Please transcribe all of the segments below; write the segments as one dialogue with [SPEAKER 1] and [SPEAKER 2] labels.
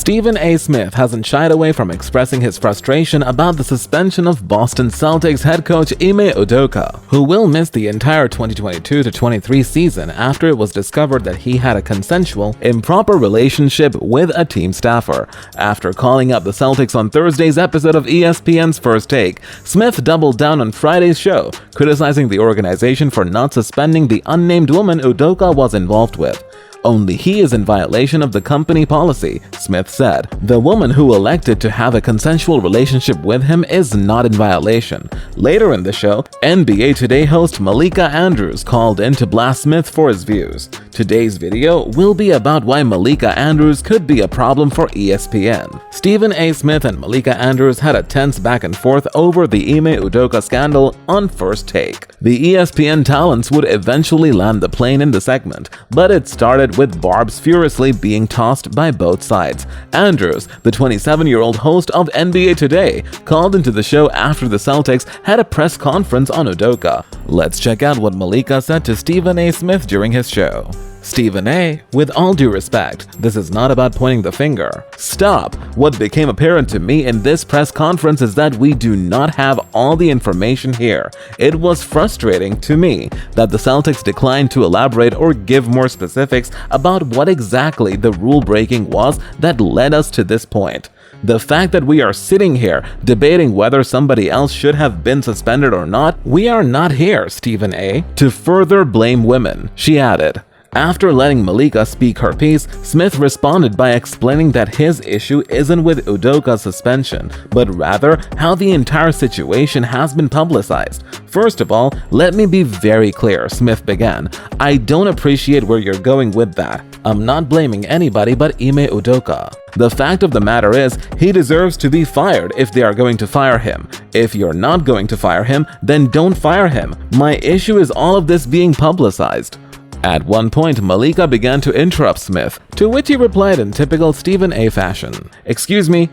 [SPEAKER 1] Stephen A. Smith hasn't shied away from expressing his frustration about the suspension of Boston Celtics head coach Ime Udoka, who will miss the entire 2022-23 season after it was discovered that he had a consensual, improper relationship with a team staffer. After calling out the Celtics on Thursday's episode of ESPN's First Take, Smith doubled down on Friday's show, criticizing the organization for not suspending the unnamed woman Udoka was involved with. Only he is in violation of the company policy, Smith said. The woman who elected to have a consensual relationship with him is not in violation. Later in the show, NBA Today host Malika Andrews called in to blast Smith for his views. Today's video will be about why Malika Andrews could be a problem for ESPN. Stephen A. Smith and Malika Andrews had a tense back and forth over the Ime Udoka scandal on First Take. The ESPN talents would eventually land the plane in the segment, but it started with barbs furiously being tossed by both sides. Andrews, the 27-year-old host of NBA Today, called into the show after the Celtics had a press conference on Udoka. Let's check out what Malika said to Stephen A. Smith during his show. Stephen A., with all due respect, this is not about pointing the finger. Stop! What became apparent to me in this press conference is that we do not have all the information here. It was frustrating to me that the Celtics declined to elaborate or give more specifics about what exactly the rule-breaking was that led us to this point. The fact that we are sitting here debating whether somebody else should have been suspended or not, we are not here, Stephen A., to further blame women, she added. After letting Malika speak her piece, Smith responded by explaining that his issue isn't with Udoka's suspension, but rather how the entire situation has been publicized. First of all, let me be very clear, Smith began. I don't appreciate where you're going with that. I'm not blaming anybody but Ime Udoka. The fact of the matter is, he deserves to be fired if they are going to fire him. If you're not going to fire him, then don't fire him. My issue is all of this being publicized. At one point, Malika began to interrupt Smith, to which he replied in typical Stephen A. fashion. Excuse me,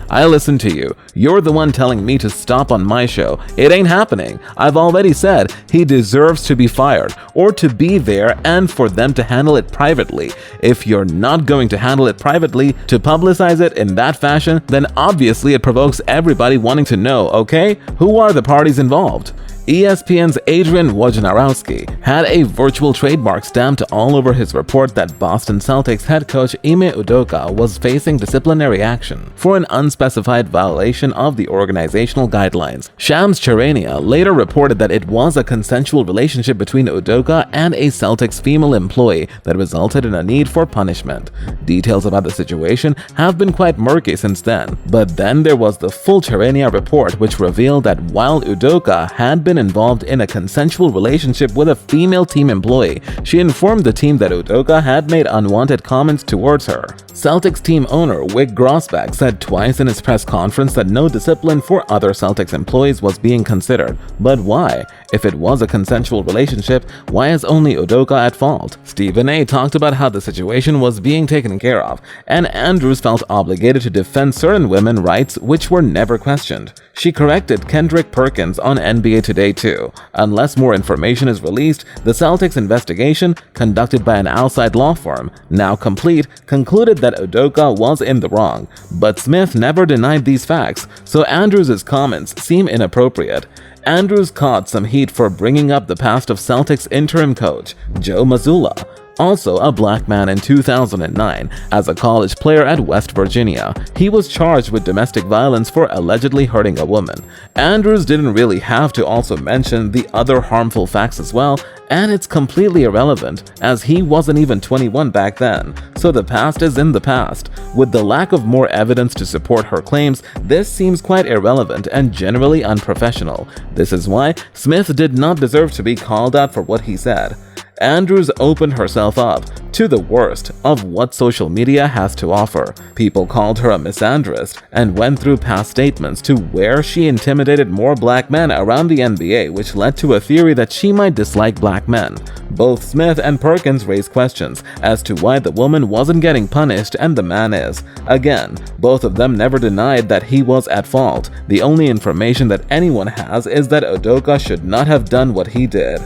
[SPEAKER 1] I listened to you. You're the one telling me to stop on my show. It ain't happening. I've already said he deserves to be fired, or to be there and for them to handle it privately. If you're not going to handle it privately, to publicize it in that fashion, then obviously it provokes everybody wanting to know, okay? Who are the parties involved? ESPN's Adrian Wojnarowski had a virtual trademark stamped all over his report that Boston Celtics head coach Ime Udoka was facing disciplinary action for an unspecified violation of the organizational guidelines. Shams Charania later reported that it was a consensual relationship between Udoka and a Celtics female employee that resulted in a need for punishment. Details about the situation have been quite murky since then, but then there was the full Charania report, which revealed that while Udoka had been involved in a consensual relationship with a female team employee, she informed the team that Udoka had made unwanted comments towards her. Celtics team owner Wyc Grousbeck said twice in his press conference that no discipline for other Celtics employees was being considered. But why? If it was a consensual relationship, why is only Udoka at fault? Stephen A. talked about how the situation was being taken care of, and Andrews felt obligated to defend certain women's rights which were never questioned. She corrected Kendrick Perkins on NBA Today too. Unless more information is released, the Celtics investigation, conducted by an outside law firm, now complete, concluded that Udoka was in the wrong. But Smith never denied these facts, so Andrews' comments seem inappropriate. Andrews caught some heat for bringing up the past of Celtics interim coach Joe Mazzulla, also a black man in 2009, as a college player at West Virginia. He was charged with domestic violence for allegedly hurting a woman. Andrews didn't really have to also mention the other harmful facts as well, and it's completely irrelevant, as he wasn't even 21 back then, so the past is in the past. With the lack of more evidence to support her claims, this seems quite irrelevant and generally unprofessional. This is why Smith did not deserve to be called out for what he said. Andrews opened herself up to the worst of what social media has to offer. People called her a misandrist and went through past statements to where she intimidated more black men around the NBA, which led to a theory that she might dislike black men. Both Smith and Perkins raised questions as to why the woman wasn't getting punished and the man is. Again, both of them never denied that he was at fault. The only information that anyone has is that Udoka should not have done what he did.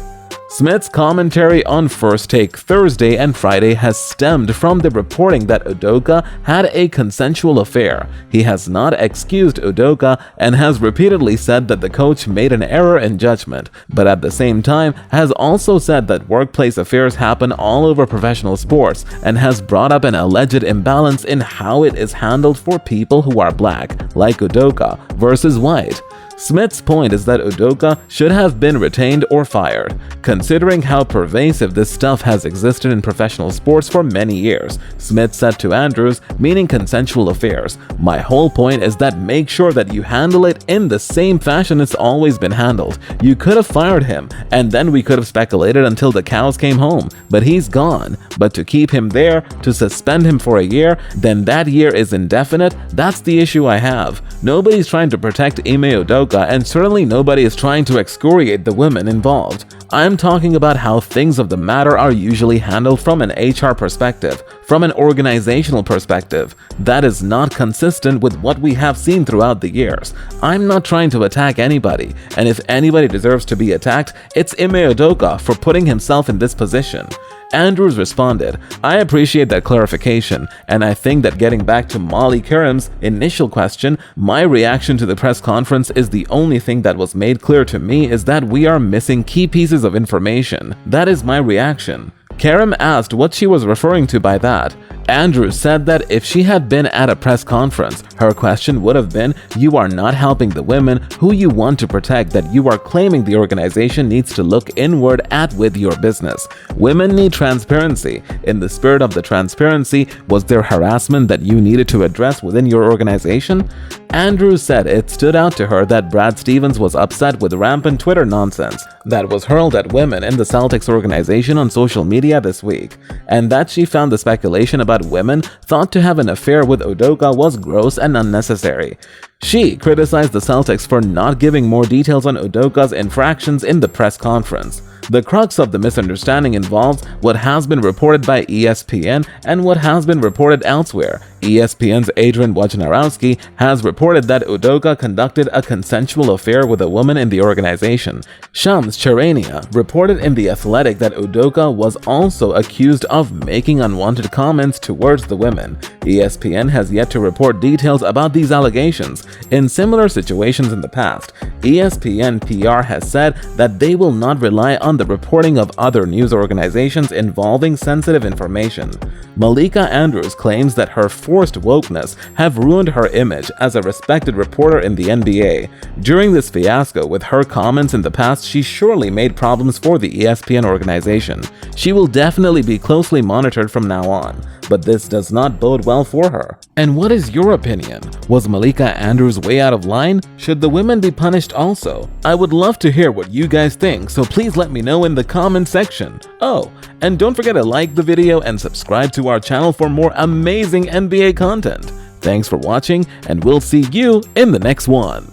[SPEAKER 1] Smith's commentary on First Take Thursday and Friday has stemmed from the reporting that Udoka had a consensual affair. He has not excused Udoka and has repeatedly said that the coach made an error in judgment, but at the same time has also said that workplace affairs happen all over professional sports and has brought up an alleged imbalance in how it is handled for people who are black, like Udoka, versus white. Smith's point is that Udoka should have been retained or fired, considering how pervasive this stuff has existed in professional sports for many years. Smith said to Andrews, meaning consensual affairs, "My whole point is that make sure that you handle it in the same fashion it's always been handled. You could have fired him, and then we could have speculated until the cows came home, but he's gone. But to keep him there, to suspend him for a year, then that year is indefinite, that's the issue I have. Nobody's trying to protect Ime Udoka, and certainly nobody is trying to excoriate the women involved. I'm talking about how things of the matter are usually handled from an HR perspective, from an organizational perspective. That is not consistent with what we have seen throughout the years. I'm not trying to attack anybody, and if anybody deserves to be attacked, it's Ime Udoka for putting himself in this position." Andrews responded, "I appreciate that clarification, and I think that getting back to Molly Karim's initial question, my reaction to the press conference is the only thing that was made clear to me is that we are missing key pieces of information. That is my reaction." Karim asked what she was referring to by that. Andrews said that if she had been at a press conference, her question would have been, "You are not helping the women who you want to protect that you are claiming the organization needs to look inward at with your business. Women need transparency. In the spirit of the transparency, was there harassment that you needed to address within your organization?" Andrews said it stood out to her that Brad Stevens was upset with rampant Twitter nonsense that was hurled at women in the Celtics organization on social media this week, and that she found the speculation about women thought to have an affair with Udoka was gross and unnecessary. She criticized the Celtics for not giving more details on Udoka's infractions in the press conference. The crux of the misunderstanding involves what has been reported by ESPN and what has been reported elsewhere. ESPN's Adrian Wojnarowski has reported that Udoka conducted a consensual affair with a woman in the organization. Shams Charania reported in The Athletic that Udoka was also accused of making unwanted comments towards the women. ESPN has yet to report details about these allegations. In similar situations in the past, ESPN PR has said that they will not rely on the reporting of other news organizations involving sensitive information. Malika Andrews claims that her forced wokeness have ruined her image as a respected reporter in the NBA. During this fiasco with her comments in the past, she surely made problems for the ESPN organization. She will definitely be closely monitored from now on, but this does not bode well for her. And what is your opinion? Was Malika Andrews way out of line? Should the women be punished also? I would love to hear what you guys think, so please let me know in the comment section. Oh, and don't forget to like the video and subscribe to our channel for more amazing NBA content. Thanks for watching, and we'll see you in the next one.